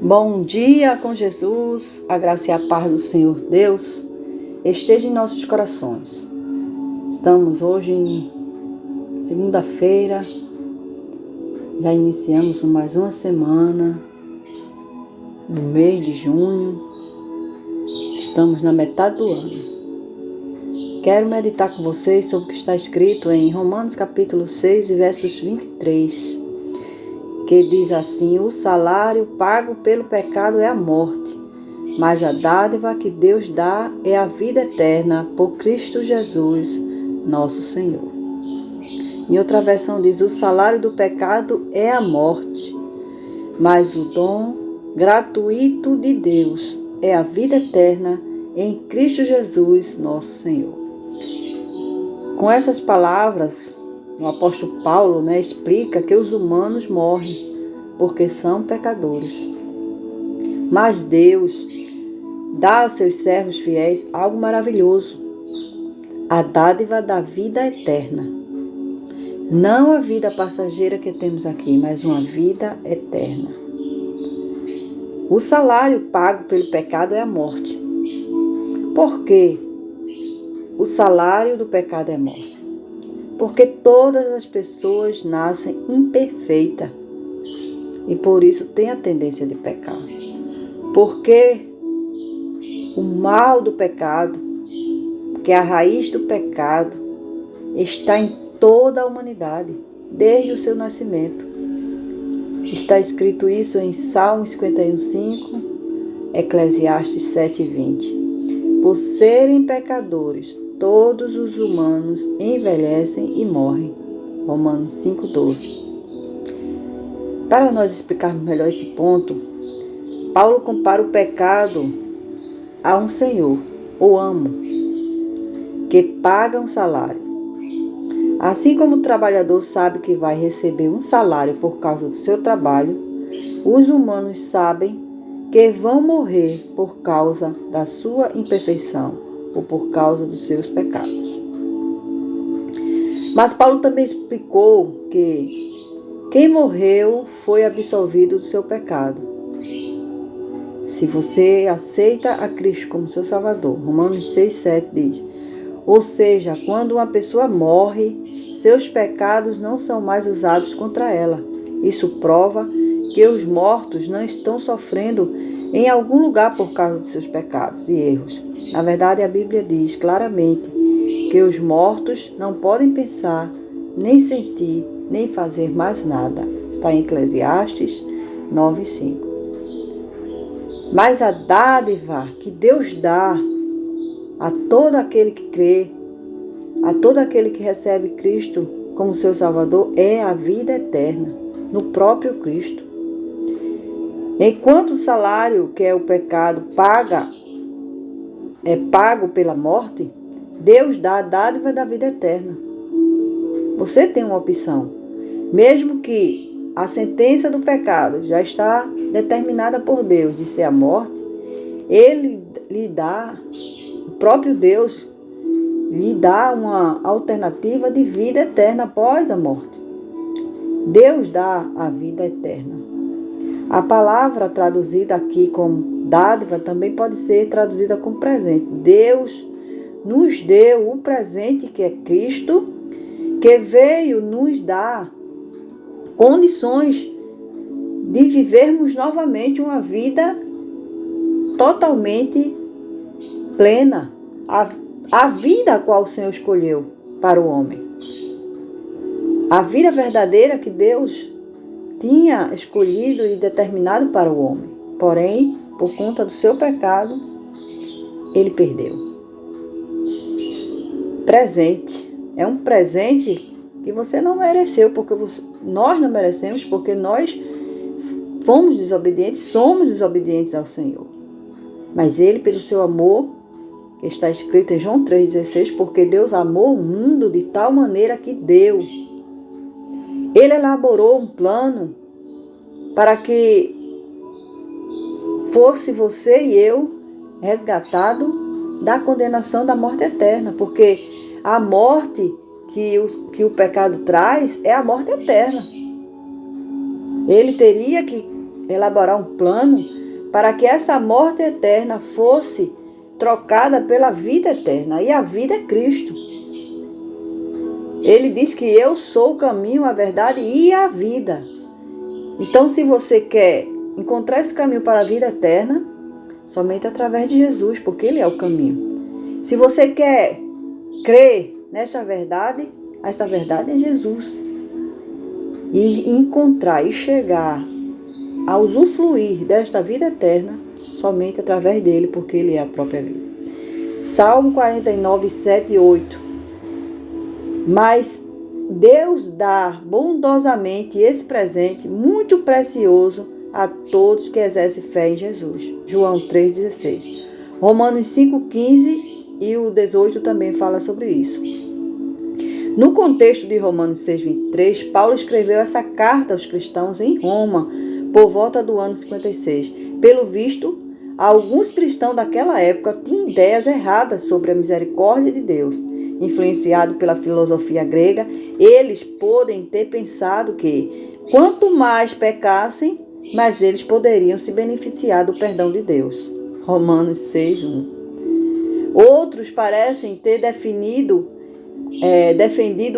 Bom dia com Jesus, a graça e a paz do Senhor Deus esteja em nossos corações. Estamos hoje em segunda-feira, já iniciamos mais uma semana do mês de junho, estamos na metade do ano. Quero meditar com vocês sobre o que está escrito em Romanos capítulo 6, versos 23, que diz assim: o salário pago pelo pecado é a morte, mas a dádiva que Deus dá é a vida eterna por Cristo Jesus, nosso Senhor. Em outra versão diz: o salário do pecado é a morte, mas o dom gratuito de Deus é a vida eterna em Cristo Jesus, nosso Senhor. Com essas palavras, o apóstolo Paulo explica que os humanos morrem porque são pecadores. Mas Deus dá aos seus servos fiéis algo maravilhoso, a dádiva da vida eterna. Não a vida passageira que temos aqui, mas uma vida eterna. O salário pago pelo pecado é a morte. Por quê? O salário do pecado é a morte. Porque todas as pessoas nascem imperfeitas e por isso têm a tendência de pecar. Porque o mal do pecado, que é a raiz do pecado, está em toda a humanidade, desde o seu nascimento. Está escrito isso em Salmo 51:5, Eclesiastes 7:20. Por serem pecadores, todos os humanos envelhecem e morrem. Romanos 5:12. Para nós explicarmos melhor esse ponto, Paulo compara o pecado a um senhor, ou amo, que paga um salário. Assim como o trabalhador sabe que vai receber um salário por causa do seu trabalho, os humanos sabem que vão morrer por causa da sua imperfeição ou por causa dos seus pecados. Mas Paulo também explicou que quem morreu foi absolvido do seu pecado. Se você aceita a Cristo como seu Salvador, Romanos 6:7 diz: ou seja, quando uma pessoa morre, seus pecados não são mais usados contra ela. Isso prova que os mortos não estão sofrendo em algum lugar por causa de seus pecados e erros. Na verdade, a Bíblia diz claramente que os mortos não podem pensar, nem sentir, nem fazer mais nada. Está em Eclesiastes 9:5. Mas a dádiva que Deus dá a todo aquele que crê, a todo aquele que recebe Cristo como seu Salvador, é a vida eterna, no próprio Cristo. Enquanto o salário, que é o pecado, é pago pela morte, Deus dá a dádiva da vida eterna. Você tem uma opção. Mesmo que a sentença do pecado já está determinada por Deus de ser a morte, Ele lhe dá, o próprio Deus lhe dá uma alternativa de vida eterna após a morte. Deus dá a vida eterna. A palavra traduzida aqui como dádiva também pode ser traduzida como presente. Deus nos deu o presente que é Cristo, que veio nos dar condições de vivermos novamente uma vida totalmente plena. A vida a qual o Senhor escolheu para o homem. A vida verdadeira que Deus tinha escolhido e determinado para o homem. Porém, por conta do seu pecado, ele perdeu. Presente. É um presente que você não mereceu, porque nós não merecemos, porque nós fomos desobedientes, somos desobedientes ao Senhor. Mas Ele, pelo seu amor, que está escrito em João 3,16, porque Deus amou o mundo de tal maneira que deu. Ele elaborou um plano para que fosse você e eu resgatado da condenação da morte eterna, porque a morte que o pecado traz é a morte eterna. Ele teria que elaborar um plano para que essa morte eterna fosse trocada pela vida eterna. E a vida é Cristo. Ele diz que eu sou o caminho, a verdade e a vida. Então, se você quer encontrar esse caminho para a vida eterna, somente através de Jesus, porque Ele é o caminho. Se você quer crer nessa verdade, essa verdade é Jesus. E encontrar e chegar a usufruir desta vida eterna, somente através dele, porque Ele é a própria vida. Salmo 49, 7 e 8. Mas Deus dá bondosamente esse presente muito precioso a todos que exercem fé em Jesus. João 3,16. Romanos 5,15 e o 18 também fala sobre isso. No contexto de Romanos 6,23, Paulo escreveu essa carta aos cristãos em Roma, por volta do ano 56. Pelo visto, alguns cristãos daquela época tinham ideias erradas sobre a misericórdia de Deus. Influenciado pela filosofia grega, eles podem ter pensado que, quanto mais pecassem, mais eles poderiam se beneficiar do perdão de Deus. Romanos 6:1. Outros parecem ter defendido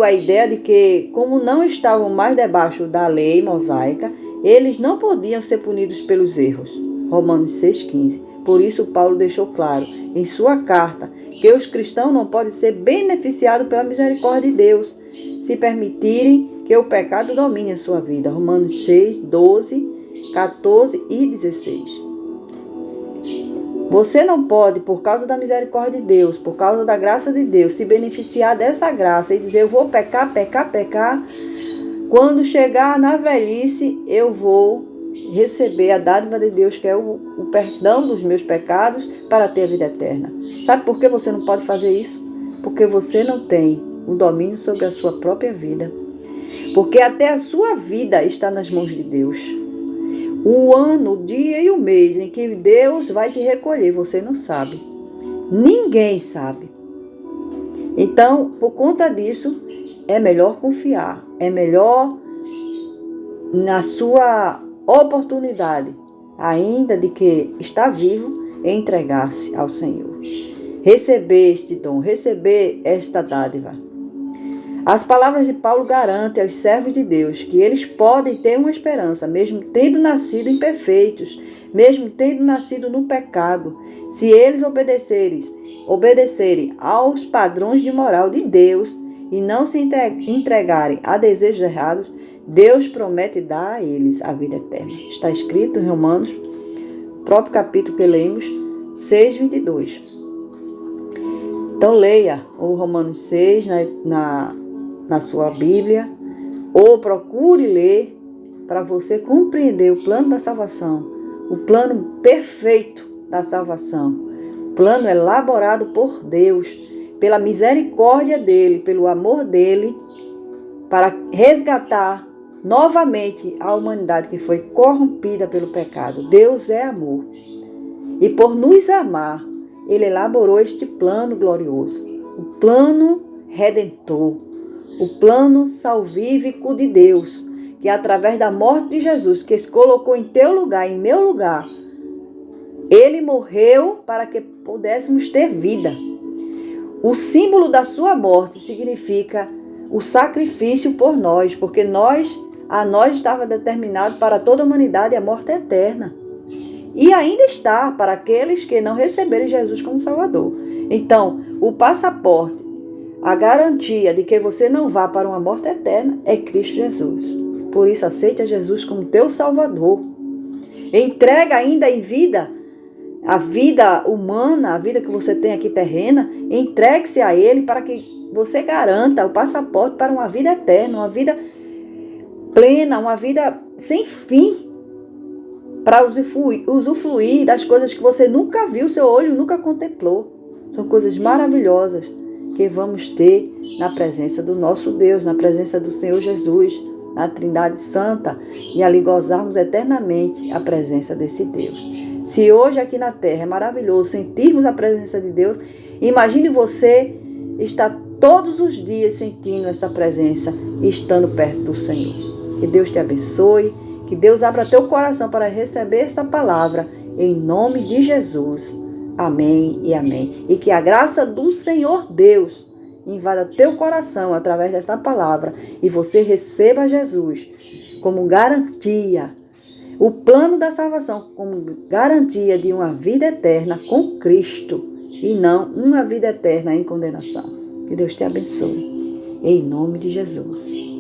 a ideia de que, como não estavam mais debaixo da lei mosaica, eles não podiam ser punidos pelos erros. Romanos 6,15. Por isso, Paulo deixou claro em sua carta que os cristãos não podem ser beneficiados pela misericórdia de Deus se permitirem que o pecado domine a sua vida. Romanos 6, 12, 14 e 16. Você não pode, por causa da misericórdia de Deus, por causa da graça de Deus, se beneficiar dessa graça e dizer, eu vou pecar. Quando chegar na velhice, eu vou receber a dádiva de Deus, que é o perdão dos meus pecados, para ter a vida eterna. Sabe por que você não pode fazer isso? Porque você não tem o domínio sobre a sua própria vida. Porque até a sua vida está nas mãos de Deus. O ano, o dia e o mês em que Deus vai te recolher, você não sabe. Ninguém sabe. Então, por conta disso, é melhor confiar. É melhor na sua oportunidade, ainda de que está vivo, entregar-se ao Senhor. Receber este dom, receber esta dádiva. As palavras de Paulo garantem aos servos de Deus que eles podem ter uma esperança, mesmo tendo nascido imperfeitos, mesmo tendo nascido no pecado, se eles obedecerem aos padrões de moral de Deus e não se entregarem a desejos errados. Deus promete dar a eles a vida eterna. Está escrito em Romanos, próprio capítulo que lemos, 6:22. Então leia o Romanos 6 na sua Bíblia, ou procure ler para você compreender o plano da salvação, o plano perfeito da salvação, o plano elaborado por Deus, pela misericórdia dele, pelo amor dele, para resgatar novamente a humanidade que foi corrompida pelo pecado. Deus é amor. E por nos amar, Ele elaborou este plano glorioso. O plano redentor. O plano salvífico de Deus. Que através da morte de Jesus, que se colocou em teu lugar, em meu lugar, Ele morreu para que pudéssemos ter vida. O símbolo da sua morte significa o sacrifício por nós, porque a nós estava determinado para toda a humanidade a morte eterna. E ainda está para aqueles que não receberem Jesus como Salvador. Então, o passaporte, a garantia de que você não vá para uma morte eterna é Cristo Jesus. Por isso, aceite a Jesus como teu Salvador. Entrega ainda em vida, a vida humana, a vida que você tem aqui terrena, entregue-se a Ele para que você garanta o passaporte para uma vida eterna, uma vida plena, uma vida sem fim, para usufruir das coisas que você nunca viu, seu olho nunca contemplou. São coisas maravilhosas que vamos ter na presença do nosso Deus, na presença do Senhor Jesus, na Trindade Santa, e ali gozarmos eternamente a presença desse Deus. Se hoje aqui na terra é maravilhoso sentirmos a presença de Deus, imagine você estar todos os dias sentindo essa presença e estando perto do Senhor. Que Deus te abençoe Que Deus abra teu coração para receber esta palavra, em nome de Jesus. Amém e amém. E que a graça do Senhor Deus invada teu coração através desta palavra e você receba Jesus como garantia, o plano da salvação como garantia de uma vida eterna com Cristo e não uma vida eterna em condenação. Que Deus te abençoe. Em nome de Jesus.